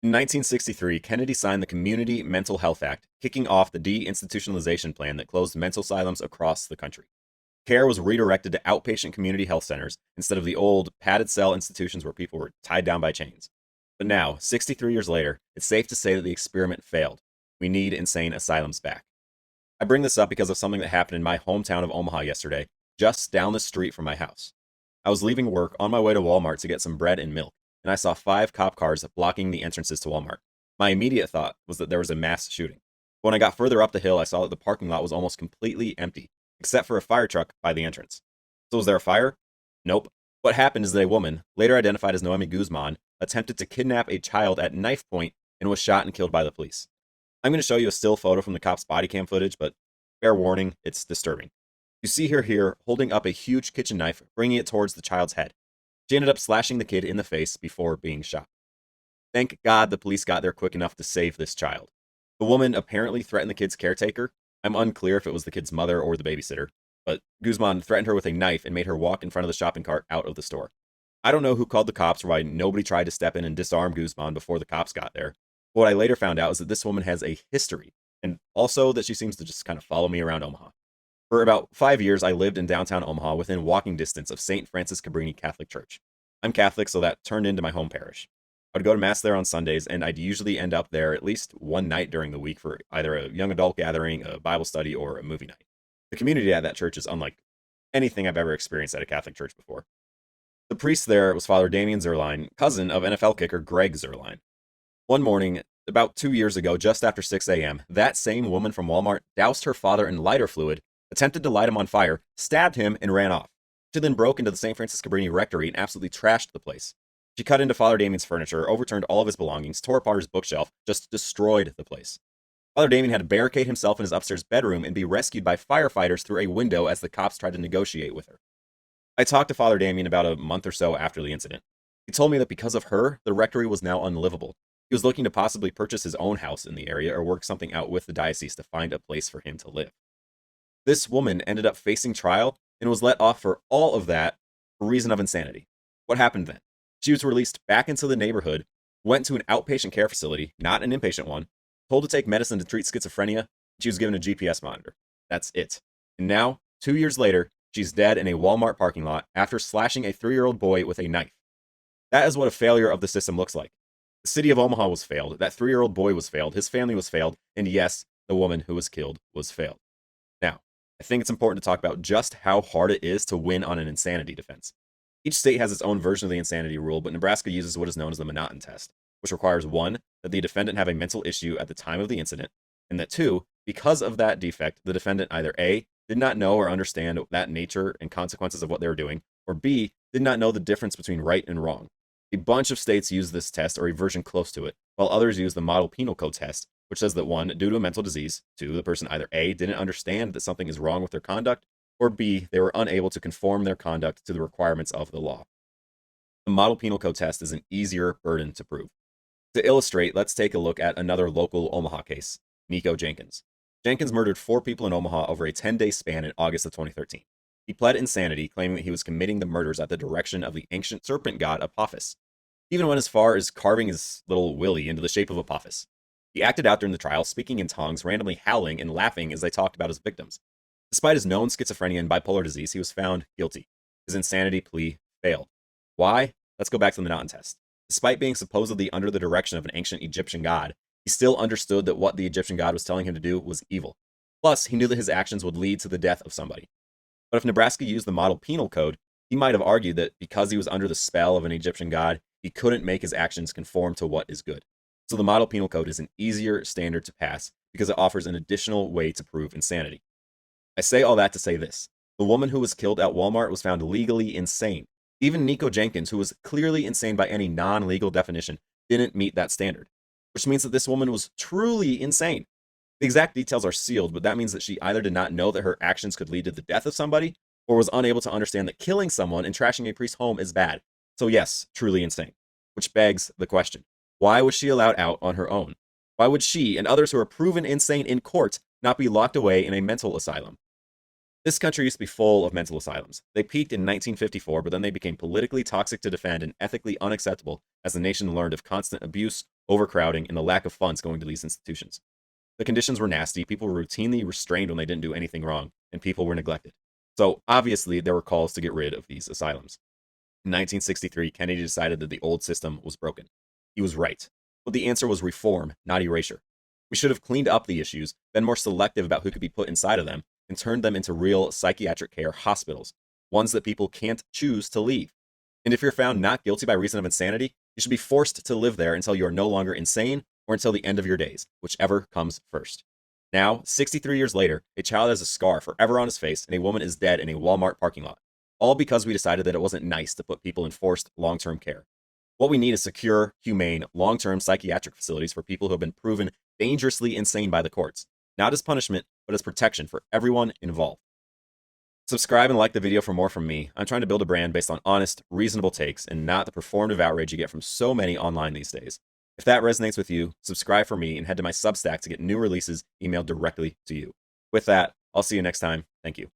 In 1963, Kennedy signed the Community Mental Health Act, kicking off the deinstitutionalization plan that closed mental asylums across the country. Care was redirected to outpatient community health centers instead of the old padded cell institutions where people were tied down by chains. But now, 63 years later, it's safe to say that the experiment failed. We need insane asylums back. I bring this up because of something that happened in my hometown of Omaha yesterday, just down the street from my house. I was leaving work on my way to Walmart to get some bread and milk, and I saw 5 cop cars blocking the entrances to Walmart. My immediate thought was that there was a mass shooting. When I got further up the hill, I saw that the parking lot was almost completely empty, except for a fire truck by the entrance. So was there a fire? Nope. What happened is that a woman, later identified as Noemi Guzman, attempted to kidnap a child at knife point and was shot and killed by the police. I'm going to show you a still photo from the cop's body cam footage, but fair warning, it's disturbing. You see her here holding up a huge kitchen knife, bringing it towards the child's head. She ended up slashing the kid in the face before being shot. Thank God the police got there quick enough to save this child. The woman apparently threatened the kid's caretaker. I'm unclear if it was the kid's mother or the babysitter, but Guzman threatened her with a knife and made her walk in front of the shopping cart out of the store. I don't know who called the cops or why nobody tried to step in and disarm Guzman before the cops got there. But what I later found out is that this woman has a history, and also that she seems to just kind of follow me around Omaha. For about 5 years, I lived in downtown Omaha within walking distance of St. Francis Cabrini Catholic Church. I'm Catholic, so that turned into my home parish. I would go to Mass there on Sundays, and I'd usually end up there at least one night during the week for either a young adult gathering, a Bible study, or a movie night. The community at that church is unlike anything I've ever experienced at a Catholic church before. The priest there was Father Damian Zerline, cousin of NFL kicker Greg Zerline. One morning, about 2 years ago, just after 6 a.m., that same woman from Walmart doused her father in lighter fluid, attempted to light him on fire, stabbed him, and ran off. She then broke into the St. Francis Cabrini Rectory and absolutely trashed the place. She cut into Father Damien's furniture, overturned all of his belongings, tore apart his bookshelf, just destroyed the place. Father Damien had to barricade himself in his upstairs bedroom and be rescued by firefighters through a window as the cops tried to negotiate with her. I talked to Father Damien about a month or so after the incident. He told me that because of her, the rectory was now unlivable. He was looking to possibly purchase his own house in the area or work something out with the diocese to find a place for him to live. This woman ended up facing trial and was let off for all of that for reason of insanity. What happened then? She was released back into the neighborhood, went to an outpatient care facility, not an inpatient one, told to take medicine to treat schizophrenia. She was given a GPS monitor. That's it. And now, 2 years later, she's dead in a Walmart parking lot after slashing a 3-year-old boy with a knife. That is what a failure of the system looks like. The city of Omaha was failed, that 3-year-old boy was failed, his family was failed, and yes, the woman who was killed was failed. Now, I think it's important to talk about just how hard it is to win on an insanity defense. Each state has its own version of the insanity rule, but Nebraska uses what is known as the Monotone test, which requires 1, that the defendant have a mental issue at the time of the incident, and that 2, because of that defect, the defendant either A, did not know or understand that nature and consequences of what they were doing, or B, did not know the difference between right and wrong. A bunch of states use this test or a version close to it, while others use the Model Penal Code test, which says that 1, due to a mental disease, 2, the person either A, didn't understand that something is wrong with their conduct, or B, they were unable to conform their conduct to the requirements of the law. The Model Penal Code test is an easier burden to prove. To illustrate, let's take a look at another local Omaha case, Nikko Jenkins. Jenkins murdered 4 people in Omaha over a 10-day span in August of 2013. He pled insanity, claiming that he was committing the murders at the direction of the ancient serpent god Apophis. He even went as far as carving his little willy into the shape of Apophis. He acted out during the trial, speaking in tongues, randomly howling and laughing as they talked about his victims. Despite his known schizophrenia and bipolar disease, he was found guilty. His insanity plea failed. Why? Let's go back to the Monotone test. Despite being supposedly under the direction of an ancient Egyptian god, he still understood that what the Egyptian god was telling him to do was evil. Plus, he knew that his actions would lead to the death of somebody. But if Nebraska used the Model Penal Code, he might have argued that because he was under the spell of an Egyptian god, he couldn't make his actions conform to what is good. So the Model Penal Code is an easier standard to pass because it offers an additional way to prove insanity. I say all that to say this. The woman who was killed at Walmart was found legally insane. Even Nikko Jenkins, who was clearly insane by any non-legal definition, didn't meet that standard, which means that this woman was truly insane. The exact details are sealed, but that means that she either did not know that her actions could lead to the death of somebody, or was unable to understand that killing someone and trashing a priest's home is bad. So yes, truly insane. Which begs the question, why was she allowed out on her own? Why would she and others who are proven insane in court not be locked away in a mental asylum? This country used to be full of mental asylums. They peaked in 1954, but then they became politically toxic to defend and ethically unacceptable as the nation learned of constant abuse, overcrowding, and the lack of funds going to these institutions. The conditions were nasty, people were routinely restrained when they didn't do anything wrong, and people were neglected. So, obviously, there were calls to get rid of these asylums. In 1963, Kennedy decided that the old system was broken. He was right. But the answer was reform, not erasure. We should have cleaned up the issues, been more selective about who could be put inside of them, and turned them into real psychiatric care hospitals, ones that people can't choose to leave. And if you're found not guilty by reason of insanity, you should be forced to live there until you are no longer insane or until the end of your days, whichever comes first. Now, 63 years later, a child has a scar forever on his face and a woman is dead in a Walmart parking lot, all because we decided that it wasn't nice to put people in forced long-term care. What we need is secure, humane, long-term psychiatric facilities for people who have been proven dangerously insane by the courts, not as punishment, but as protection for everyone involved. Subscribe and like the video for more from me. I'm trying to build a brand based on honest, reasonable takes and not the performative outrage you get from so many online these days. If that resonates with you, subscribe for me and head to my Substack to get new releases emailed directly to you. With that, I'll see you next time. Thank you.